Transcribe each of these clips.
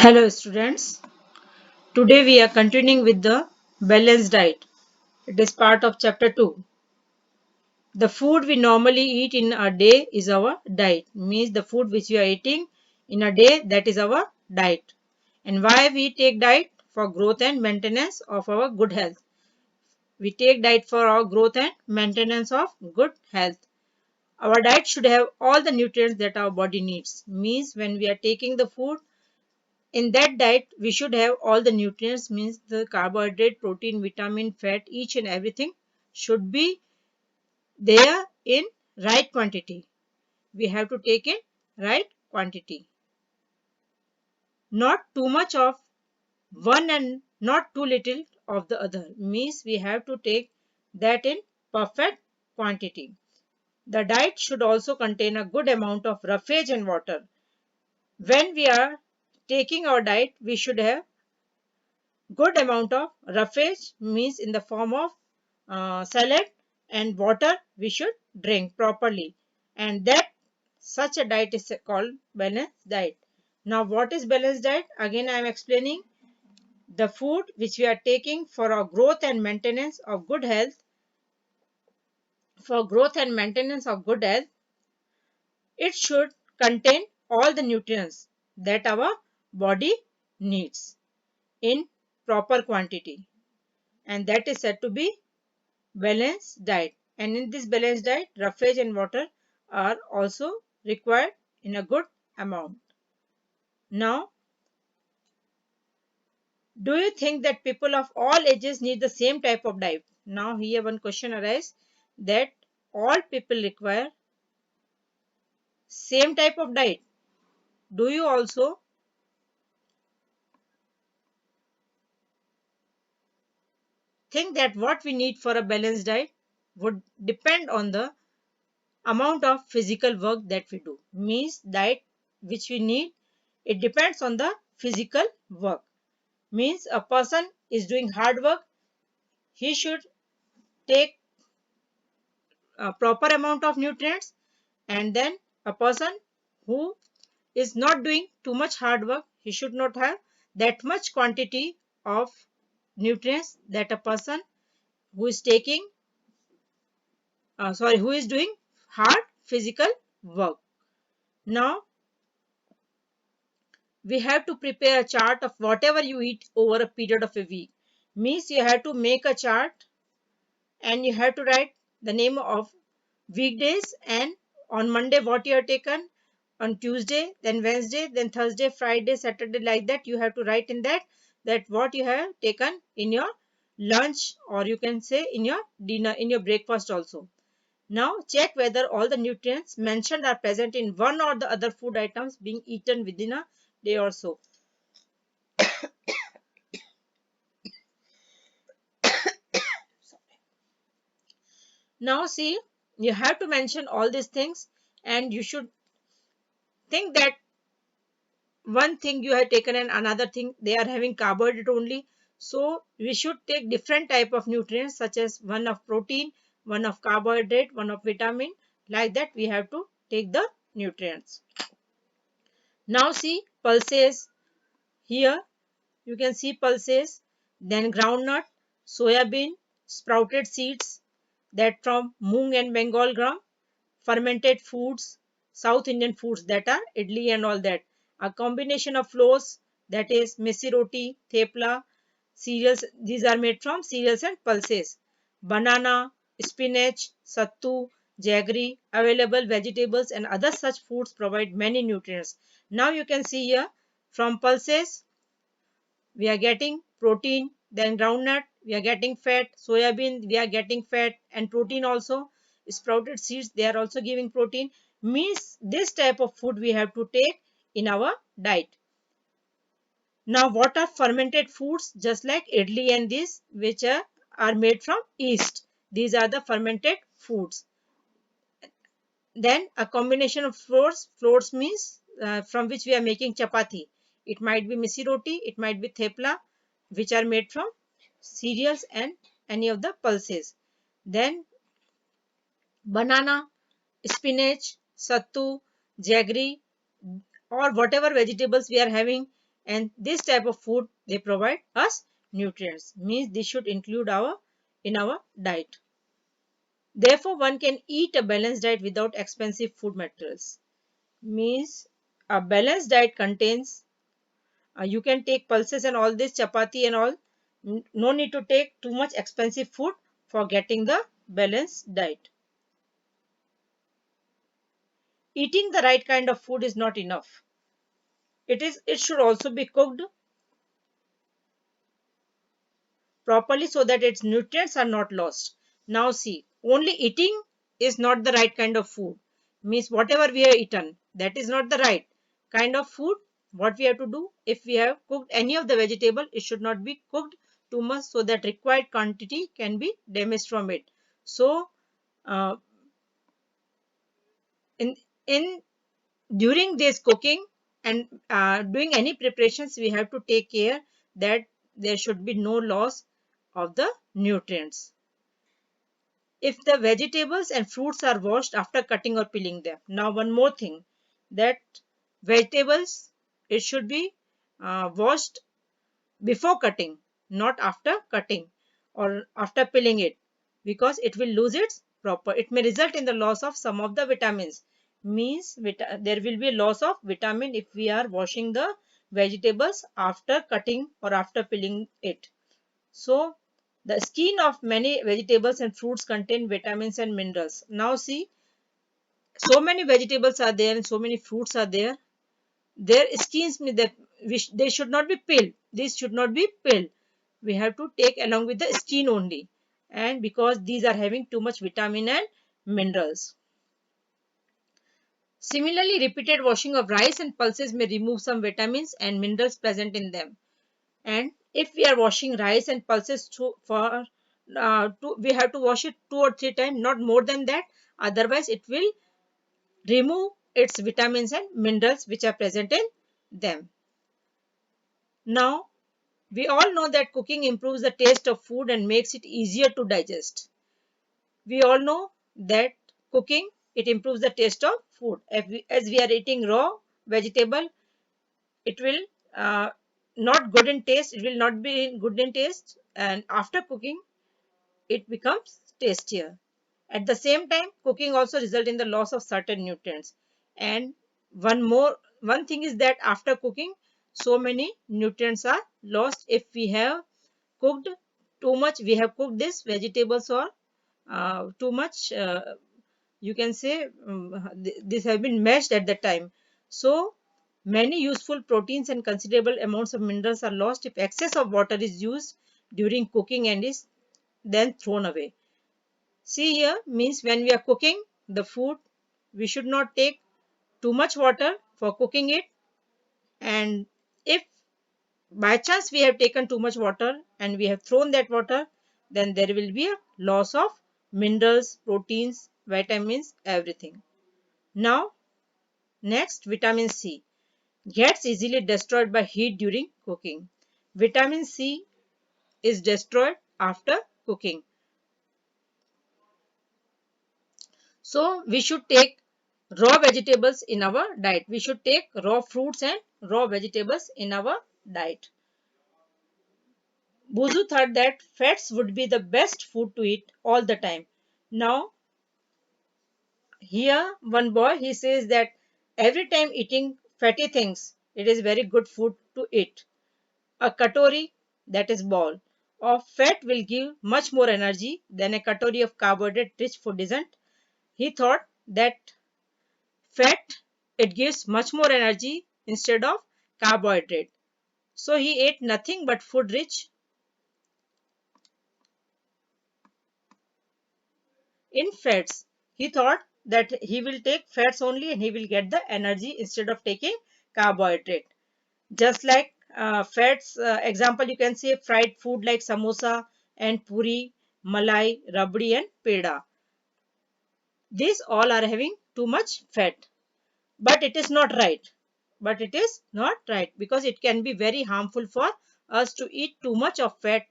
Hello students, today we are continuing with the balanced diet. It is part of chapter 2. The food we normally eat in a day is our diet, means the food which we are eating in a day, that is our diet. And why we take diet? For growth and maintenance of our good health. We take diet for our growth and maintenance of good health. Our diet should have all the nutrients that our body needs, means when we are taking the food, in that diet we should have all the nutrients, means the carbohydrate, protein, vitamin, fat, each and everything should be there in right quantity. We have to take in right quantity, not too much of one and not too little of the other, means we have to take that in perfect quantity. The diet should also contain a good amount of roughage and water. When we are taking our diet, we should have good amount of roughage, means in the form of salad, and water we should drink properly, and that such a diet is called balanced diet. Now what is balanced diet? Again I am explaining. The food which we are taking for our growth and maintenance of good health, it should contain all the nutrients that our body needs in proper quantity, and that is said to be balanced diet. And in this balanced diet, roughage and water are also required in a good amount. Now, do you think that people of all ages need the same type of diet? Now here one question arises, that all people require same type of diet. Do you also think that what we need for a balanced diet would depend on the amount of physical work that we do? Means diet which we need, it depends on the physical work. Means a person is doing hard work, he should take a proper amount of nutrients, and then a person who is not doing too much hard work, he should not have that much quantity of nutrients that a person who is taking who is doing hard physical work. Now we have to prepare a chart of whatever you eat over a period of a week. Means you have to make a chart, and you have to write the name of weekdays, and on Monday what you have taken, on Tuesday, then Wednesday, then Thursday, Friday, Saturday, like that you have to write in that what you have taken in your lunch, or you can say in your dinner, in your breakfast also. Now check whether all the nutrients mentioned are present in one or the other food items being eaten within a day or so. Now see, you have to mention all these things, and you should think that one thing you have taken and another thing they are having carbohydrate only, so we should take different type of nutrients, such as one of protein, one of carbohydrate, one of vitamin, like that we have to take the nutrients. Now see pulses. Here you can see pulses, then groundnut, soya bean, sprouted seeds, that from moong and bengal gram, fermented foods, South Indian foods, that are idli and all that. A combination of flours, that is misi roti, thepla, cereals. These are made from cereals and pulses. Banana, spinach, sattu, jaggery, available vegetables and other such foods provide many nutrients. Now you can see here, from pulses we are getting protein, then groundnut we are getting fat, soya bean we are getting fat and protein also, sprouted seeds they are also giving protein. Means this type of food we have to take in our diet. Now what are fermented foods? Just like idli and this, which are made from yeast, these are the fermented foods. Then a combination of flours means from which we are making chapati. It might be misi roti, it might be thepla, which are made from cereals and any of the pulses. Then banana, spinach, sattu, jaggery, or whatever vegetables we are having, and this type of food they provide us nutrients, means this should include in our diet. Therefore, one can eat a balanced diet without expensive food materials. Means a balanced diet contains, you can take pulses and all this chapati and all. No need to take too much expensive food for getting the balanced diet. Eating the right kind of food is not enough. It should also be cooked properly so that its nutrients are not lost. Now see, only eating is not the right kind of food. Means whatever we have eaten, that is not the right kind of food. What we have to do, if we have cooked any of the vegetable, it should not be cooked too much so that required quantity can be damaged from it. So uh, in in during this cooking and doing any preparations, we have to take care that there should be no loss of the nutrients. If the vegetables and fruits are washed after cutting or peeling them. Now one more thing, that vegetables, it should be washed before cutting, not after cutting or after peeling it, because it will lose its proper, it may result in the loss of some of the vitamins. Means there will be loss of vitamin if we are washing the vegetables after cutting or after peeling it. So the skin of many vegetables and fruits contain vitamins and minerals. Now see, so many vegetables are there and so many fruits are there. Their skins mean that they should not be peeled. These should not be peeled. We have to take along with the skin only. And because these are having too much vitamin and minerals. Similarly, repeated washing of rice and pulses may remove some vitamins and minerals present in them. And if we are washing rice and pulses we have to wash it 2 or 3 times, not more than that. Otherwise, it will remove its vitamins and minerals which are present in them. Now, we all know that cooking improves the taste of food and makes it easier to digest. We all know that cooking, it improves the taste of food. As we are eating raw vegetable, it will not good in taste. It will not be good in taste, and after cooking, it becomes tastier. At the same time, cooking also result in the loss of certain nutrients. And one thing is that after cooking, so many nutrients are lost if we have cooked too much. We have cooked this vegetables or too much. You can say this have been mashed at the time. So many useful proteins and considerable amounts of minerals are lost if excess of water is used during cooking and is then thrown away. See here, means when we are cooking the food, we should not take too much water for cooking it. And if by chance we have taken too much water and we have thrown that water, then there will be a loss of minerals, proteins, vitamins, everything. Now, next, vitamin C gets easily destroyed by heat during cooking. Vitamin C is destroyed after cooking. So we should take raw vegetables in our diet. We should take raw fruits and raw vegetables in our diet. Buzu thought that fats would be the best food to eat all the time. Now, here one boy, he says that every time eating fatty things, it is very good food to eat. A katori, that is bowl, of fat will give much more energy than a katori of carbohydrate rich food isn't. He thought that fat, it gives much more energy instead of carbohydrate. So he ate nothing but food rich in fats. He thought that he will take fats only and he will get the energy instead of taking carbohydrate. Just like fats, example you can say fried food like samosa and puri, malai, rabdi and peda. These all are having too much fat. But it is not right. But it is not right because it can be very harmful for us to eat too much of fat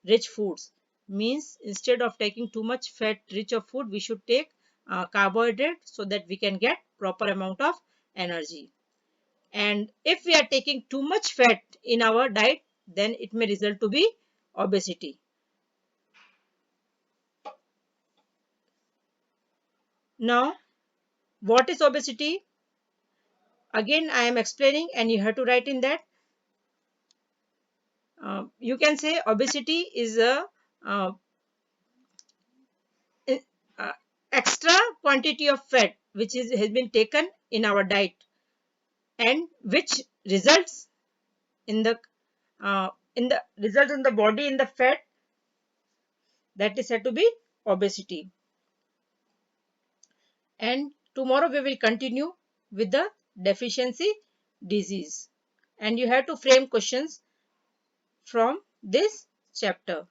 rich foods. Means instead of taking too much fat rich of food, we should take carbohydrate so that we can get proper amount of energy. And if we are taking too much fat in our diet, then it may result to be obesity. Now, what is obesity? Again, I am explaining and you have to write in that. You can say obesity is a uh, i- uh, extra quantity of fat which has been taken in our diet and which results in the results in the body in the fat, that is said to be obesity. And tomorrow we will continue with the deficiency disease, and you have to frame questions from this chapter.